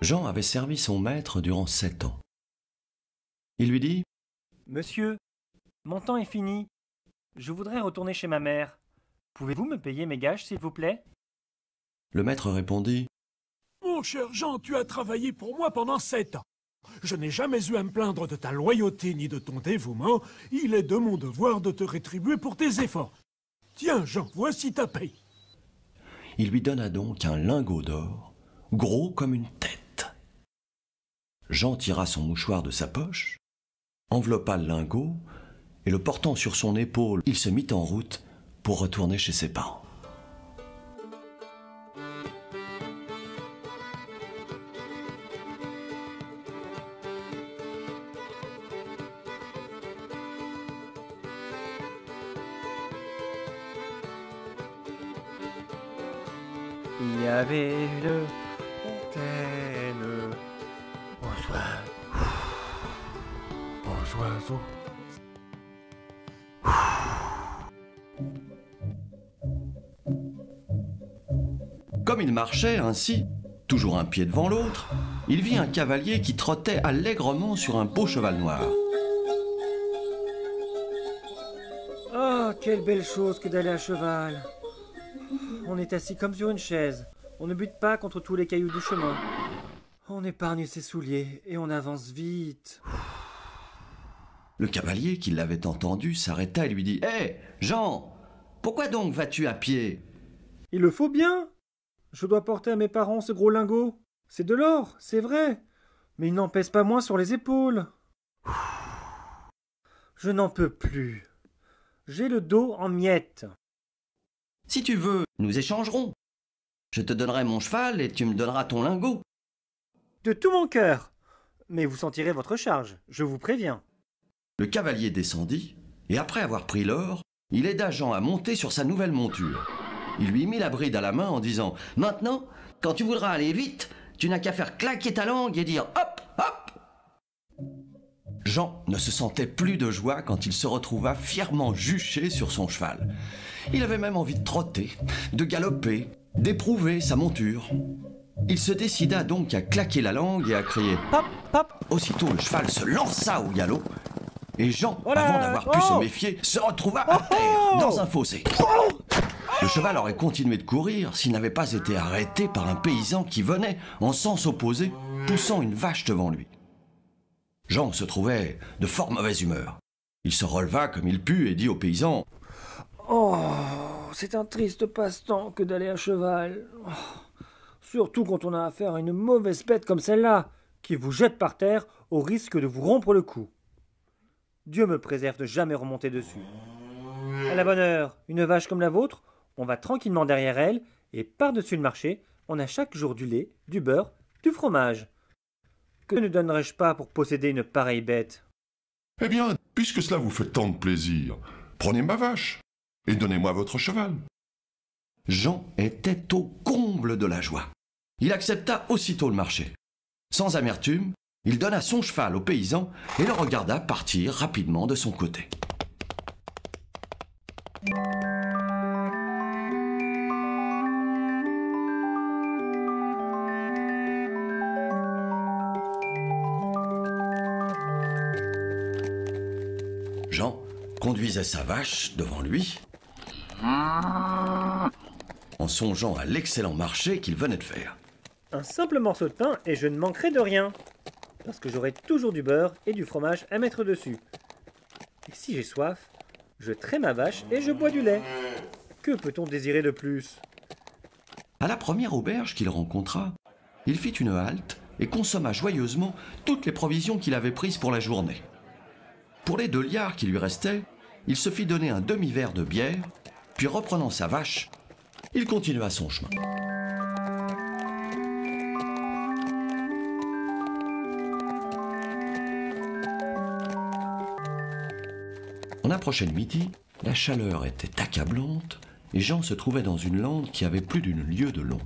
Jean avait servi son maître durant 7 ans. Il lui dit : « Monsieur, mon temps est fini. Je voudrais retourner chez ma mère. Pouvez-vous me payer mes gages, s'il vous plaît ?» Le maître répondit : « Mon cher Jean, tu as travaillé pour moi pendant 7 ans. Je n'ai jamais eu à me plaindre de ta loyauté ni de ton dévouement. Il est de mon devoir de te rétribuer pour tes efforts. Tiens, Jean, voici ta paye. » Il lui donna donc un lingot d'or, gros comme une tête. Jean tira son mouchoir de sa poche, enveloppa le lingot, et le portant sur son épaule, il se mit en route pour retourner chez ses parents. Il y avait une fontaine Aux oiseaux. Comme il marchait ainsi, toujours un pied devant l'autre, il vit un cavalier qui trottait allègrement sur un beau cheval noir. Oh, quelle belle chose que d'aller à cheval. On est assis comme sur une chaise. On ne bute pas contre tous les cailloux du chemin. On épargne ses souliers et on avance vite. Le cavalier, qui l'avait entendu, s'arrêta et lui dit : « Hé, Jean, pourquoi donc vas-tu à pied ? » Il le faut bien. Je dois porter à mes parents ce gros lingot. C'est de l'or, c'est vrai. Mais il n'en pèse pas moins sur les épaules. Je n'en peux plus. J'ai le dos en miettes. Si tu veux, nous échangerons. Je te donnerai mon cheval et tu me donneras ton lingot. De tout mon cœur. Mais vous sentirez votre charge, je vous préviens. Le cavalier descendit, et après avoir pris l'or, il aida Jean à monter sur sa nouvelle monture. Il lui mit la bride à la main en disant : « Maintenant, quand tu voudras aller vite, tu n'as qu'à faire claquer ta langue et dire hop, hop !» Jean ne se sentait plus de joie quand il se retrouva fièrement juché sur son cheval. Il avait même envie de trotter, de galoper, d'éprouver sa monture. Il se décida donc à claquer la langue et à crier « Hop, hop !» Aussitôt, le cheval se lança au galop, et Jean, avant d'avoir pu se méfier, se retrouva à terre, dans un fossé. Le cheval aurait continué de courir s'il n'avait pas été arrêté par un paysan qui venait, en sens opposé, poussant une vache devant lui. Jean se trouvait de fort mauvaise humeur. Il se releva comme il put et dit au paysan : « Oh, c'est un triste passe-temps que d'aller à cheval. Oh, surtout quand on a affaire à une mauvaise bête comme celle-là, qui vous jette par terre au risque de vous rompre le cou. Dieu me préserve de jamais remonter dessus. À la bonne heure, une vache comme la vôtre, on va tranquillement derrière elle, et par-dessus le marché, on a chaque jour du lait, du beurre, du fromage. Que ne donnerais-je pas pour posséder une pareille bête ? » Eh bien, puisque cela vous fait tant de plaisir, prenez ma vache et donnez-moi votre cheval. Jean était au comble de la joie. Il accepta aussitôt le marché. Sans amertume, il donna son cheval au paysan et le regarda partir rapidement de son côté. Jean conduisait sa vache devant lui, en songeant à l'excellent marché qu'il venait de faire. Un simple morceau de pain et je ne manquerai de rien, parce que j'aurai toujours du beurre et du fromage à mettre dessus. Et si j'ai soif, je trais ma vache et je bois du lait. Que peut-on désirer de plus ? À la première auberge qu'il rencontra, il fit une halte et consomma joyeusement toutes les provisions qu'il avait prises pour la journée. Pour les 2 liards qui lui restaient, il se fit donner un demi-verre de bière, puis reprenant sa vache, il continua son chemin. On approchait le midi, la chaleur était accablante et Jean se trouvait dans une lande qui avait plus d'une lieue de long.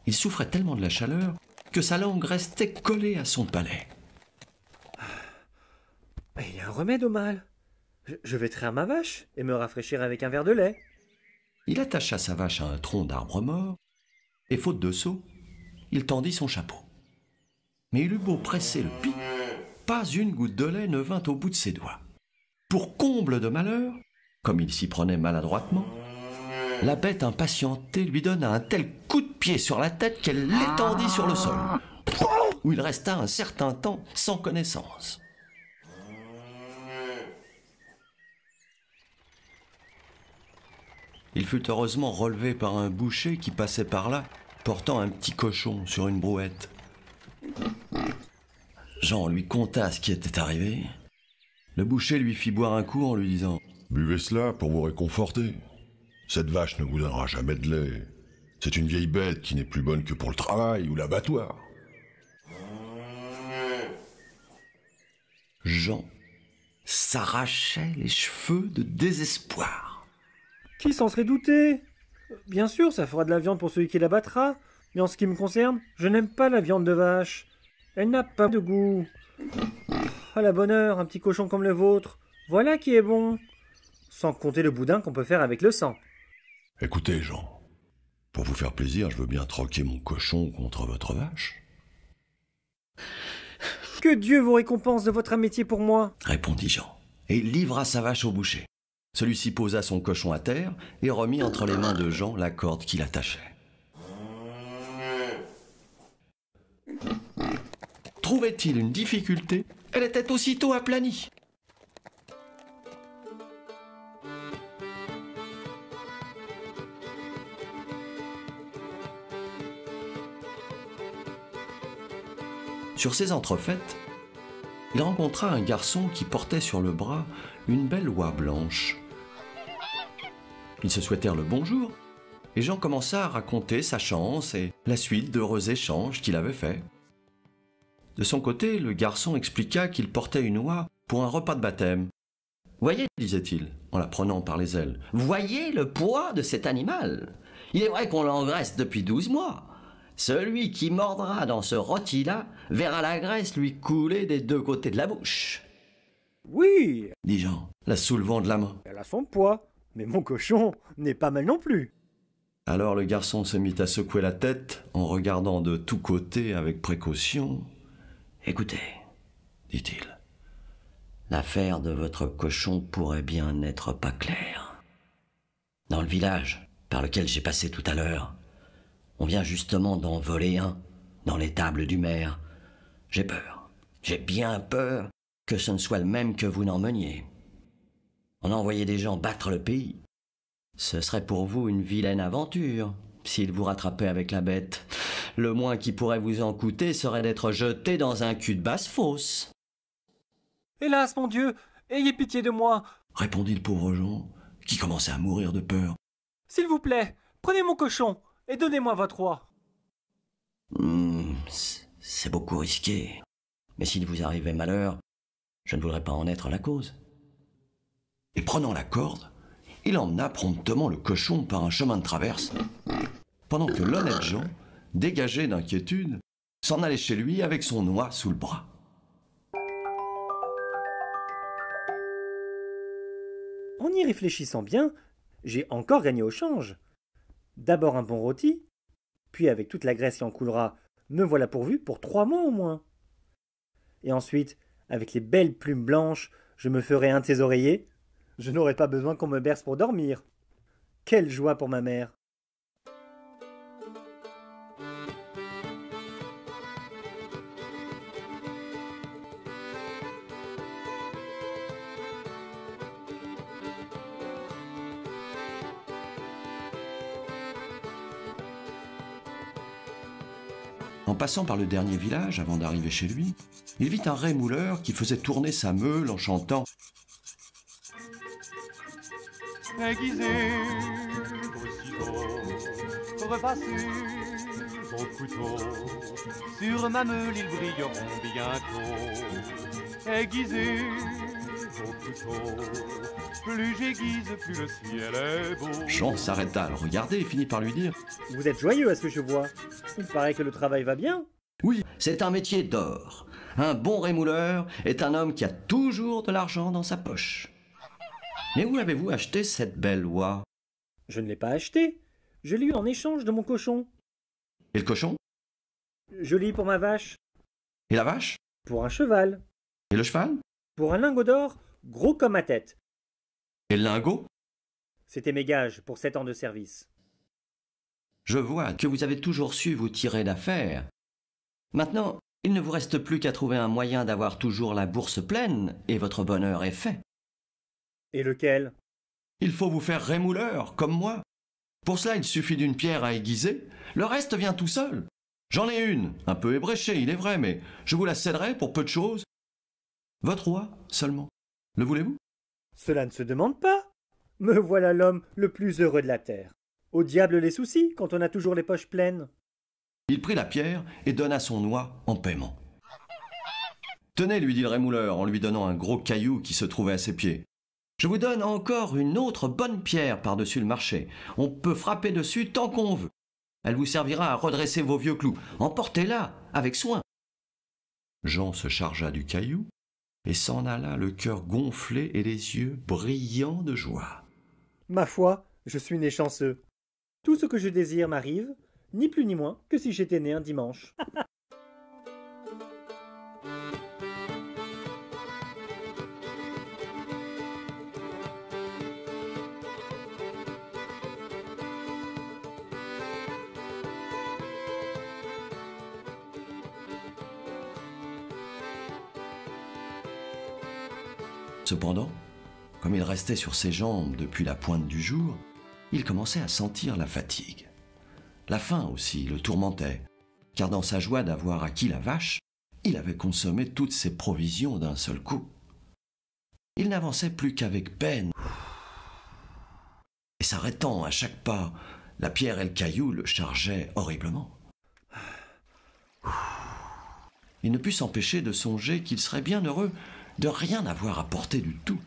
Il souffrait tellement de la chaleur que sa langue restait collée à son palais. Il y a un remède au mal. Je vais traire ma vache et me rafraîchir avec un verre de lait. Il attacha sa vache à un tronc d'arbre mort et, faute de seau, il tendit son chapeau. Mais il eut beau presser le pic, pas une goutte de lait ne vint au bout de ses doigts. Pour comble de malheur, comme il s'y prenait maladroitement, la bête impatientée lui donna un tel coup de pied sur la tête qu'elle l'étendit sur le sol, où il resta un certain temps sans connaissance. Il fut heureusement relevé par un boucher qui passait par là, portant un petit cochon sur une brouette. Jean lui conta ce qui était arrivé. Le boucher lui fit boire un coup en lui disant « Buvez cela pour vous réconforter. Cette vache ne vous donnera jamais de lait. C'est une vieille bête qui n'est plus bonne que pour le travail ou l'abattoir. » Jean s'arrachait les cheveux de désespoir. Qui s'en serait douté? Bien sûr, ça fera de la viande pour celui qui l'abattra, mais en ce qui me concerne, je n'aime pas la viande de vache. Elle n'a pas de goût. À la bonne heure, un petit cochon comme le vôtre, voilà qui est bon. Sans compter le boudin qu'on peut faire avec le sang. Écoutez, Jean, pour vous faire plaisir, je veux bien troquer mon cochon contre votre vache. Que Dieu vous récompense de votre amitié pour moi, répondit Jean, et livra sa vache au boucher. Celui-ci posa son cochon à terre et remit entre les mains de Jean la corde qui l'attachait. Trouvait-il une difficulté? Elle était aussitôt aplanie. Sur ces entrefaites, il rencontra un garçon qui portait sur le bras une belle oie blanche. Ils se souhaitèrent le bonjour, et Jean commença à raconter sa chance et la suite d'heureux échanges qu'il avait faits. De son côté, le garçon expliqua qu'il portait une oie pour un repas de baptême. « Voyez, disait-il, en la prenant par les ailes, voyez le poids de cet animal. Il est vrai qu'on l'engraisse depuis 12 mois. Celui qui mordra dans ce rôti-là verra la graisse lui couler des deux côtés de la bouche. » Oui, dit Jean, la soulevant de la main. elle a son poids, mais mon cochon n'est pas mal non plus. Alors le garçon se mit à secouer la tête en regardant de tous côtés avec précaution. « Écoutez, dit-il, l'affaire de votre cochon pourrait bien n'être pas claire. Dans le village par lequel j'ai passé tout à l'heure, on vient justement d'en voler un dans l'étable du maire. J'ai peur, j'ai bien peur que ce ne soit le même que vous n'emmeniez. On a envoyé des gens battre le pays. Ce serait pour vous une vilaine aventure, s'il vous rattrapait avec la bête. Le moins qui pourrait vous en coûter serait d'être jeté dans un cul de basse-fosse. » Hélas, mon Dieu, ayez pitié de moi. Répondit le pauvre Jean, qui commençait à mourir de peur. S'il vous plaît, prenez mon cochon et donnez-moi votre oie. C'est beaucoup risqué. Mais s'il vous arrivait malheur, je ne voudrais pas en être la cause. Et prenant la corde, il emmena promptement le cochon par un chemin de traverse, pendant que l'honnête Jean, dégagé d'inquiétude, s'en allait chez lui avec son oie sous le bras. En y réfléchissant bien, j'ai encore gagné au change. D'abord un bon rôti, puis avec toute la graisse qui en coulera, me voilà pourvu pour 3 mois au moins. Et ensuite, avec les belles plumes blanches, je me ferai un de ces oreillers. Je n'aurai pas besoin qu'on me berce pour dormir. Quelle joie pour ma mère! En passant par le dernier village, avant d'arriver chez lui, il vit un rémouleur qui faisait tourner sa meule en chantant « Aiguisé, aussitôt, repassez vos couteaux, sur ma meule ils brilleront bientôt. Aiguisez vos couteaux, plus j'aiguise, plus le ciel est beau. » Jean s'arrêta à le regarder et finit par lui dire « Vous êtes joyeux à ce que je vois. Il paraît que le travail va bien. » Oui, c'est un métier d'or. Un bon rémouleur est un homme qui a toujours de l'argent dans sa poche. Mais où avez-vous acheté cette belle oie? Je ne l'ai pas achetée. Je l'ai eue en échange de mon cochon. Et le cochon? Je l'ai eu pour ma vache. Et la vache? Pour un cheval. Et le cheval? Pour un lingot d'or, gros comme ma tête. Et le lingot? C'était mes gages pour 7 ans de service. Je vois que vous avez toujours su vous tirer d'affaire. Maintenant, il ne vous reste plus qu'à trouver un moyen d'avoir toujours la bourse pleine, et votre bonheur est fait. Et lequel? Il faut vous faire rémouleur, comme moi. Pour cela, il suffit d'une pierre à aiguiser. Le reste vient tout seul. J'en ai une, un peu ébréchée, il est vrai, mais je vous la céderai pour peu de choses. Votre roi, seulement. Le voulez-vous? Cela ne se demande pas. Me voilà l'homme le plus heureux de la terre. Au diable les soucis quand on a toujours les poches pleines. Il prit la pierre et donna son oie en paiement. Tenez, lui dit le rémouleur en lui donnant un gros caillou qui se trouvait à ses pieds. Je vous donne encore une autre bonne pierre par-dessus le marché. On peut frapper dessus tant qu'on veut. Elle vous servira à redresser vos vieux clous. Emportez-la avec soin. Jean se chargea du caillou et s'en alla le cœur gonflé et les yeux brillants de joie. Ma foi, je suis né chanceux. Tout ce que je désire m'arrive, ni plus ni moins que si j'étais né un dimanche. Cependant, comme il restait sur ses jambes depuis la pointe du jour, il commençait à sentir la fatigue. La faim aussi le tourmentait, car dans sa joie d'avoir acquis la vache, il avait consommé toutes ses provisions d'un seul coup. Il n'avançait plus qu'avec peine. Et s'arrêtant à chaque pas, la pierre et le caillou le chargeaient horriblement. Il ne put s'empêcher de songer qu'il serait bien heureux de rien avoir à porter du tout.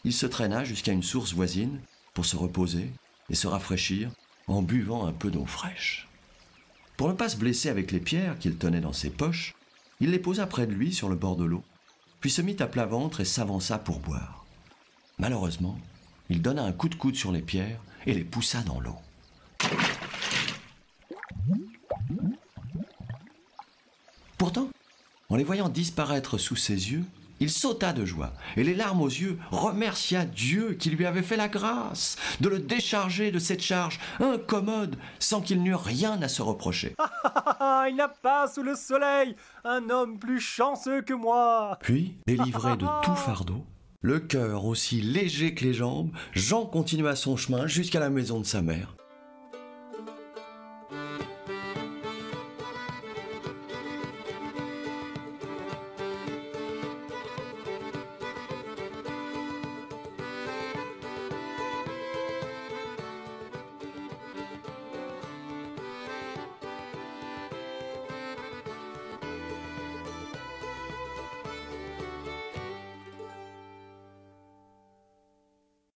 Il se traîna jusqu'à une source voisine pour se reposer et se rafraîchir en buvant un peu d'eau fraîche. Pour ne pas se blesser avec les pierres qu'il tenait dans ses poches, il les posa près de lui sur le bord de l'eau, puis se mit à plat ventre et s'avança pour boire. Malheureusement, il donna un coup de coude sur les pierres et les poussa dans l'eau. Pourtant, en les voyant disparaître sous ses yeux, il sauta de joie et les larmes aux yeux remercia Dieu qui lui avait fait la grâce de le décharger de cette charge incommode sans qu'il n'eût rien à se reprocher. Il n'a pas sous le soleil un homme plus chanceux que moi. Puis, délivré de tout fardeau, le cœur aussi léger que les jambes, Jean continua son chemin jusqu'à la maison de sa mère.